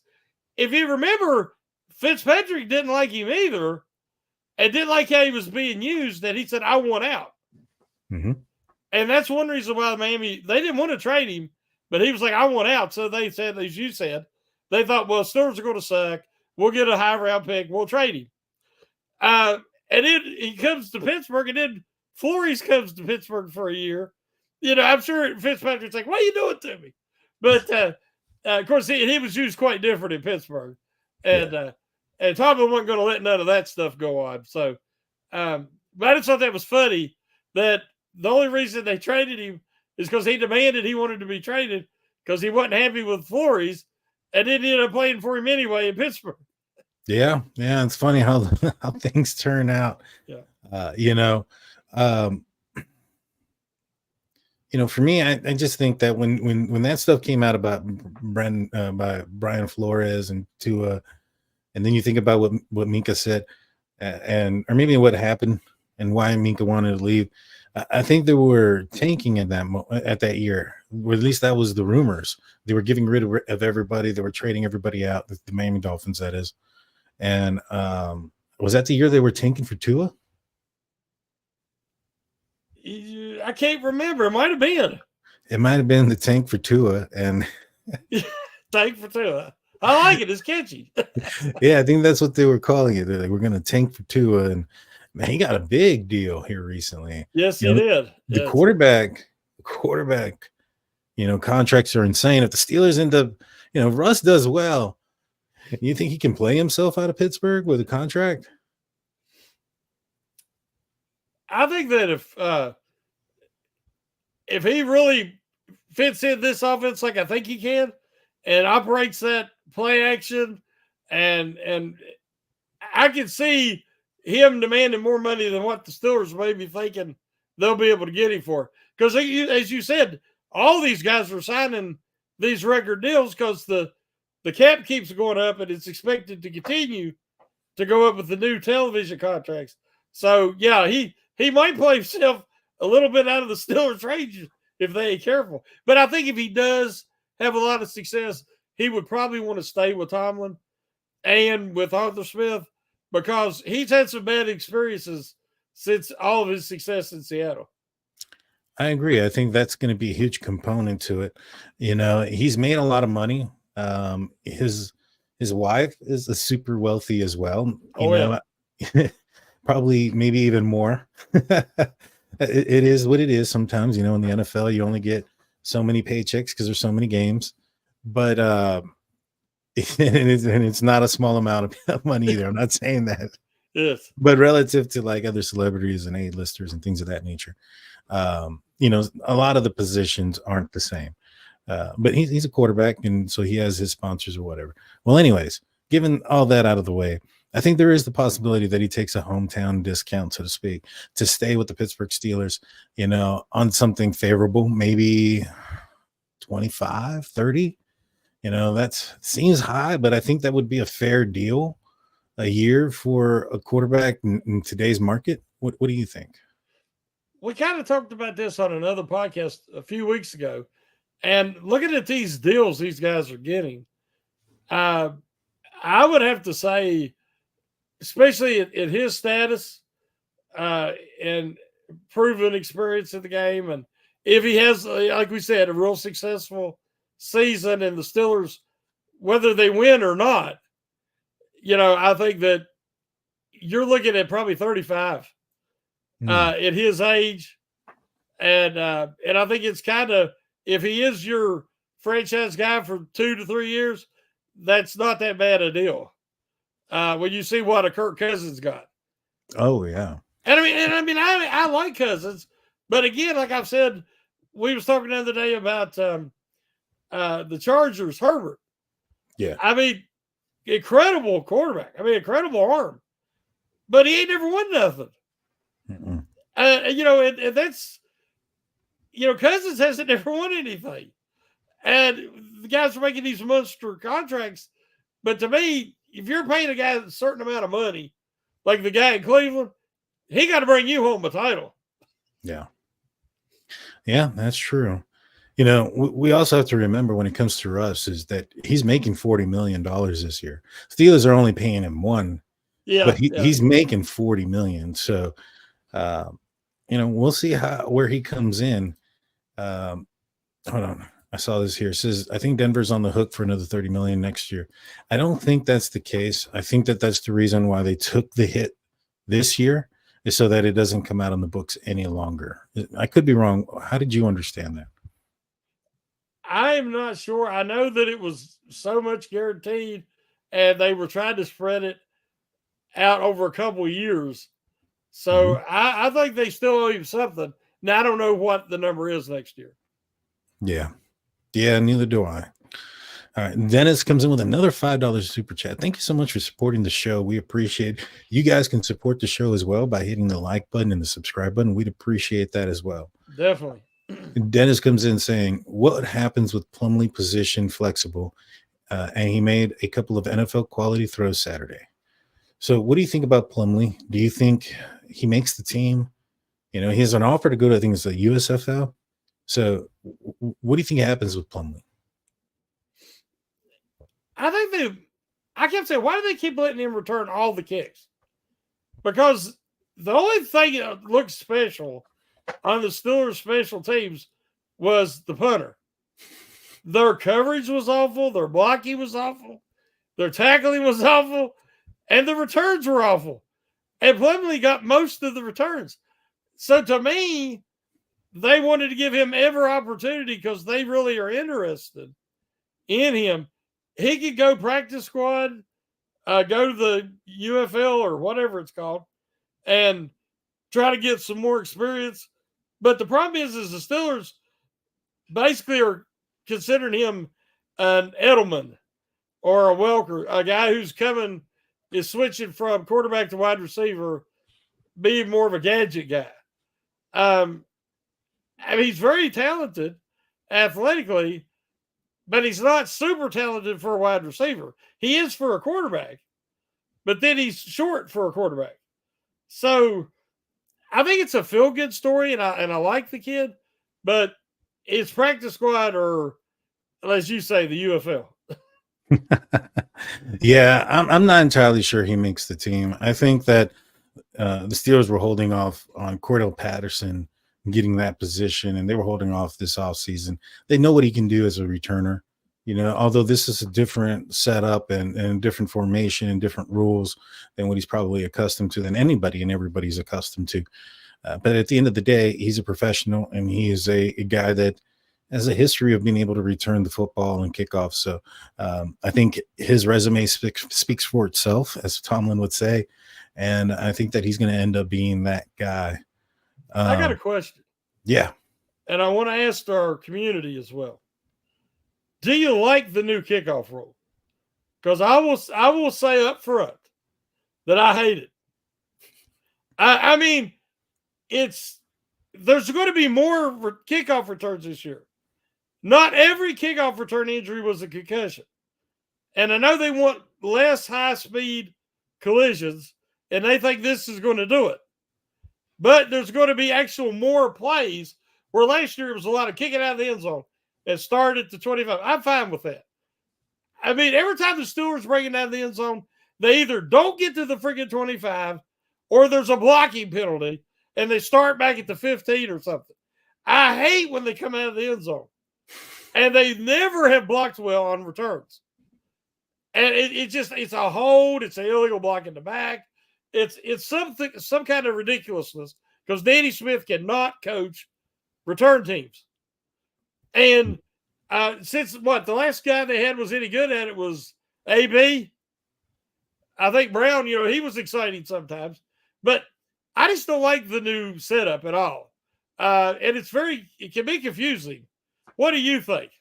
If you remember, Fitzpatrick didn't like him either and didn't like how he was being used, and he said, I want out. Mm-hmm. And that's one reason why Miami, they didn't want to trade him, but he was like, I want out. So they said, as you said, they thought, well, Steelers are going to suck. We'll get a high round pick. We'll trade him. And then he comes to Pittsburgh, and then Flores comes to Pittsburgh for a year. I'm sure Fitzpatrick's like, what are you doing to me? But, of course, he was used quite different in Pittsburgh. And Tomlin wasn't going to let none of that stuff go on. So, but I just thought that was funny that the only reason they traded him is because he demanded he wanted to be traded because he wasn't happy with Flores, and then ended up playing for him anyway in Pittsburgh. Yeah, it's funny how things turn out. Yeah, for me, I just think that when that stuff came out about by Brian Flores and Tua, and then you think about what Minka said, or maybe what happened and why Minka wanted to leave. I think they were tanking at that year, or at least that was the rumors. They were getting rid of everybody. They were trading everybody out. The Miami Dolphins, that is. And was that the year they were tanking for Tua? I can't remember. It might have been. It might have been the tank for Tua, and tank for Tua. I like it. It's catchy. Yeah, I think that's what they were calling it. They're like, we're going to tank for Tua, and man, he got a big deal here recently. Yes, he did. The quarterback, contracts are insane. If the Steelers end up, Russ does well, you think he can play himself out of Pittsburgh with a contract? I think that if he really fits in this offense like I think he can, and operates that play action, and I can see him demanding more money than what the Steelers may be thinking they'll be able to get him for. Because as you said, all these guys are signing these record deals because the cap keeps going up, and it's expected to continue to go up with the new television contracts. So yeah, he might play himself a little bit out of the Steelers' range if they ain't careful. But I think if he does have a lot of success, he would probably want to stay with Tomlin and with Arthur Smith because he's had some bad experiences since all of his success in Seattle. I agree. I think that's going to be a huge component to it. He's made a lot of money. His wife is a super wealthy as well. Probably maybe even more. It is what it is. Sometimes, in the NFL, you only get so many paychecks because there's so many games. But and it's not a small amount of money either. I'm not saying that. Yes. But relative to like other celebrities and A-listers and things of that nature, a lot of the positions aren't the same. But he's a quarterback, and so he has his sponsors or whatever. Well, anyways, given all that out of the way, I think there is the possibility that he takes a hometown discount, so to speak, to stay with the Pittsburgh Steelers, on something favorable, maybe 25, 30. That seems high, but I think that would be a fair deal a year for a quarterback in today's market. What do you think? We kind of talked about this on another podcast a few weeks ago, and looking at these deals these guys are getting, I would have to say, especially in his status and proven experience in the game, and if he has, like we said, a real successful season and the Steelers, whether they win or not, I think that you're looking at probably 35 at his age. And I think it's kind of, if he is your franchise guy for 2 to 3 years, that's not that bad a deal. When you see what a Kirk Cousins got. Oh yeah. And I like Cousins, but again, like I've said, we was talking the other day about the Chargers, Herbert. Yeah. Incredible quarterback. Incredible arm, but he ain't never won nothing. And that's, Cousins hasn't never won anything. And the guys are making these monster contracts. But to me, if you're paying a guy a certain amount of money, like the guy in Cleveland, he got to bring you home a title. Yeah. Yeah, that's true. We also have to remember when it comes to Russ is that he's making $40 million this year. Steelers are only paying him $1 million, but he's making $40 million. So, we'll see where he comes in. Hold on. I saw this here. It says, I think Denver's on the hook for another $30 million next year. I don't think that's the case. I think that's the reason why they took the hit this year, is so that it doesn't come out on the books any longer. I could be wrong. How did you understand that? I'm not sure. I know that it was so much guaranteed, and they were trying to spread it out over a couple of years. So I think they still owe him something. Now, I don't know what the number is next year. Yeah. Yeah, neither do I. All right. Dennis comes in with another $5 super chat. Thank you so much for supporting the show. We appreciate it. You guys can support the show as well by hitting the like button and the subscribe button. We'd appreciate that as well. Definitely. Dennis comes in saying, what happens with Plumlee position flexible? And he made a couple of NFL quality throws Saturday. So what do you think about Plumlee? Do you think he makes the team? He has an offer to go to, I think it's the USFL. So what do you think happens with Plumlee? I kept saying, why do they keep letting him return all the kicks? Because the only thing that looked special on the Steelers special teams was the punter. Their coverage was awful. Their blocking was awful. Their tackling was awful. And the returns were awful. And Plumlee got most of the returns. So to me, they wanted to give him every opportunity because they really are interested in him. He could go practice squad, go to the UFL or whatever it's called, and try to get some more experience. But the problem is the Steelers basically are considering him an Edelman or a Welker, a guy who's is switching from quarterback to wide receiver, being more of a gadget guy. I mean, he's very talented athletically, but he's not super talented for a wide receiver. He is for a quarterback, but then he's short for a quarterback. So I think it's a feel-good story, and I like the kid, but it's practice squad or, as you say, the UFL. Yeah, I'm not entirely sure he makes the team. I think that the Steelers were holding off on Cordell Patterson getting that position, and they were holding off this offseason. They know what he can do as a returner. Although this is a different setup and different formation and different rules than what he's probably accustomed to, than anybody and everybody's accustomed to. But at the end of the day, he's a professional, and he is a guy that has a history of being able to return the football and kickoff. So I think his resume speaks for itself, as Tomlin would say. And I think that he's going to end up being that guy. I got a question. Yeah. And I want to ask our community as well. Do you like the new kickoff rule? Because I will say up front that I hate it. I mean, there's going to be more kickoff returns this year. Not every kickoff return injury was a concussion. And I know they want less high-speed collisions, and they think this is going to do it. But there's going to be actual more plays where last year it was a lot of kicking out of the end zone and started at the 25. I'm fine with that. I mean, every time the Steelers bring it out of the end zone, they either don't get to the freaking 25 or there's a blocking penalty and they start back at the 15 or something. I hate when they come out of the end zone. And they never have blocked well on returns. And it's a hold, it's an illegal block in the back. It's some kind of ridiculousness because Danny Smith cannot coach return teams. And since the last guy they had was any good at it was AB. I think Brown, he was exciting sometimes, but I just don't like the new setup at all. And it can be confusing. What do you think?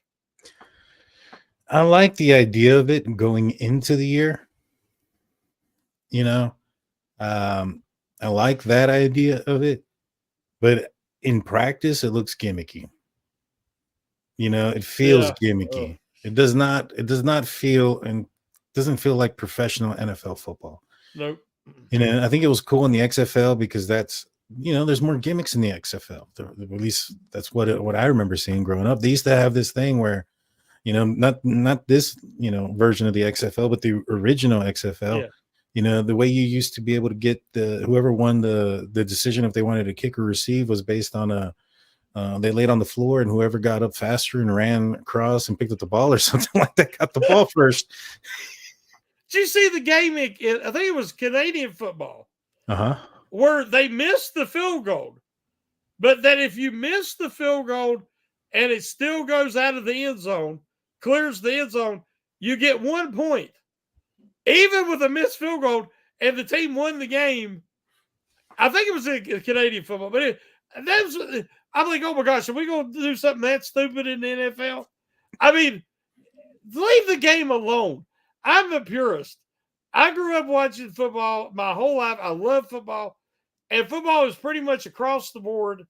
I like the idea of it going into the year. I like that idea of it, but in practice, it looks gimmicky. It feels gimmicky. It does not feel and doesn't feel like professional NFL football. Nope. I think it was cool in the XFL because that's, there's more gimmicks in the XFL. At least that's what I remember seeing growing up. They used to have this thing where, not this, version of the XFL, but the original XFL. Yeah. The way you used to be able to get whoever won the decision if they wanted to kick or receive was based on they laid on the floor, and whoever got up faster and ran across and picked up the ball or something like that got the ball first. Did you see the game? I think it was Canadian football. Where they missed the field goal. But that if you miss the field goal and it still goes out of the end zone, clears the end zone, you get 1 point. even with a missed field goal, and the team won the game. I think it was in Canadian football, but I'm like, oh my gosh, are we going to do something that stupid in the NFL? I mean, leave the game alone. I'm a purist. I grew up watching football my whole life. I love football, and football is pretty much across the board.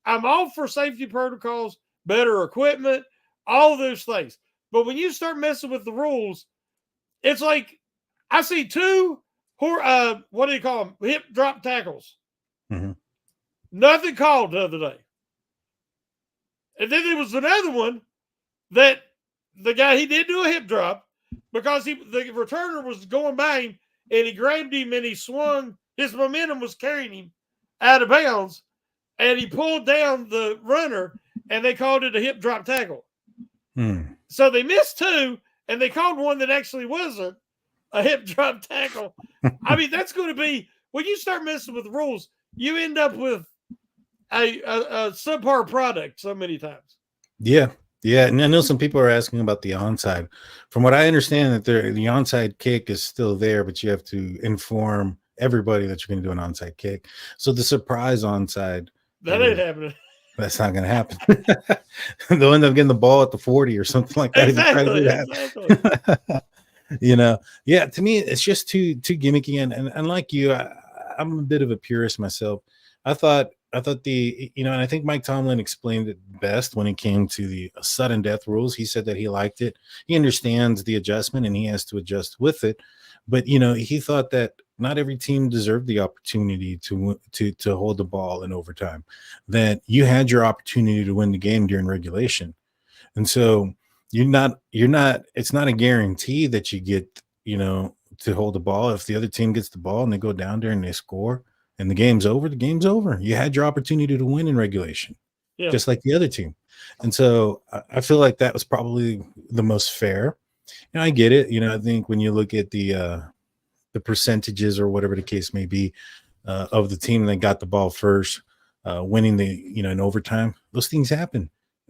I'm all for safety protocols, better equipment, all of those things. But when you start messing with the rules, it's like I see two, what do you call them? Hip drop tackles. Mm-hmm. Nothing called the other day. And then there was another one that the guy, he did do a hip drop because the returner was going by him and he grabbed him and he swung. His momentum was carrying him out of bounds and he pulled down the runner and they called it a hip drop tackle. So they missed two and they called one that actually wasn't a hip drop tackle. I mean, that's going to be, when you start messing with the rules, you end up with a subpar product so many times. Yeah. Yeah. And I know some people are asking about the onside. From what I understand, that the onside kick is still there, but you have to inform everybody that you're going to do an onside kick. So the surprise onside, that ain't happening. That's not going to happen. They'll end up getting the ball at the 40 or something like that. Exactly. You know, yeah, to me, it's just too gimmicky. And like you, I'm a bit of a purist myself. I thought and I think Mike Tomlin explained it best when it came to the sudden death rules. He said that he liked it. He understands the adjustment and he has to adjust with it. But, he thought that not every team deserved the opportunity to hold the ball in overtime, that you had your opportunity to win the game during regulation. And so it's not a guarantee that you get, to hold the ball. If the other team gets the ball and they go down there and they score and the game's over, the game's over. You had your opportunity to win in regulation, just like the other team. And so I feel like that was probably the most fair. I get it. I think when you look at the percentages or whatever the case may be of the team that got the ball first, winning in overtime, those things happen.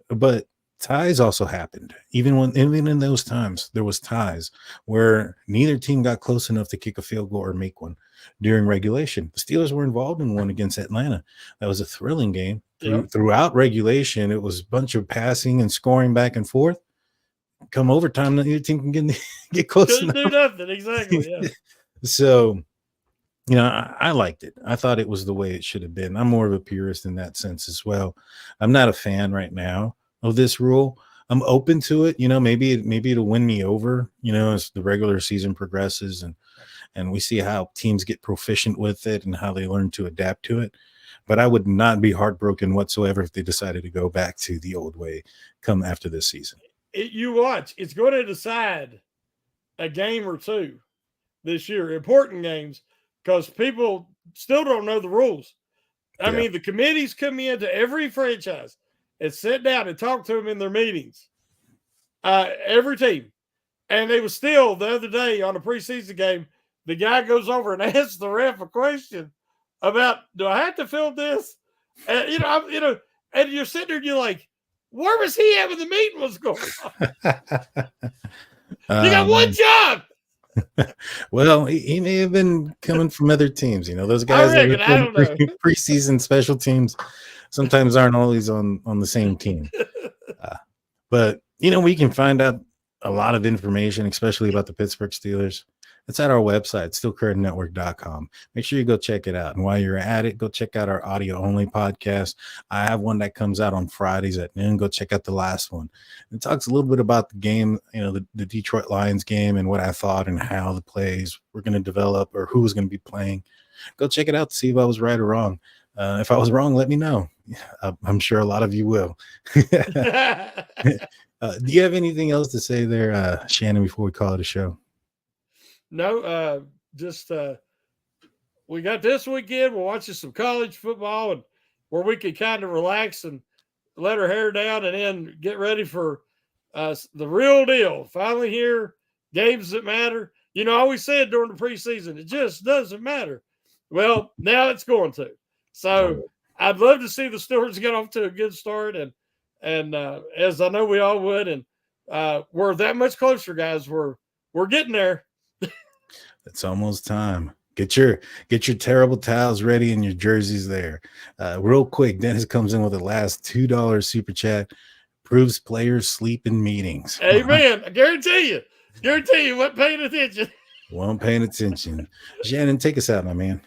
But ties also happened. Even in those times, there was ties where neither team got close enough to kick a field goal or make one during regulation. The Steelers were involved in one against Atlanta. That was a thrilling game. Throughout regulation, it was a bunch of passing and scoring back and forth. Come overtime, the team can get close enough. Do nothing. Exactly. Yeah. So, I liked it. I thought it was the way it should have been. I'm more of a purist in that sense as well. I'm not a fan right now of this rule. I'm open to it. Maybe it'll win me over, as the regular season progresses and we see how teams get proficient with it and how they learn to adapt to it. But I would not be heartbroken whatsoever if they decided to go back to the old way come after this season. You watch, it's going to decide a game or two this year, important games, because people still don't know the rules. I mean, the committees come into every franchise and sit down and talk to them in their meetings, every team. And they were still, the other day on a preseason game, the guy goes over and asks the ref a question about, do I have to film this? And, and you're sitting there and you're like, where was he at when the meeting was going on? You got one job. Well, he may have been coming from other teams. Those guys I don't know. Preseason special teams sometimes aren't always on the same team. But, we can find out a lot of information, especially about the Pittsburgh Steelers. It's at our website, steelcurrentnetwork.com. Make sure you go check it out. And while you're at it, go check out our audio-only podcast. I have one that comes out on Fridays at noon. Go check out the last one. It talks a little bit about the game, the Detroit Lions game and what I thought and how the plays were going to develop or who was going to be playing. Go check it out to see if I was right or wrong. If I was wrong, let me know. I'm sure a lot of you will. Do you have anything else to say there, Shannon, before we call it a show? No, just we got this weekend. We're watching some college football and where we can kind of relax and let our hair down and then get ready for the real deal. Finally here, games that matter. I always said during the preseason, it just doesn't matter. Well, now it's going to. So I'd love to see the Steelers get off to a good start. And as I know we all would. And we're that much closer, guys. We're getting there. It's almost time. Get your terrible towels ready and your jerseys there. Real quick, Dennis comes in with the last $2 super chat. Proves players sleep in meetings. Amen. I guarantee you. Weren't paying attention. Weren't paying attention. Shannon, take us out, my man.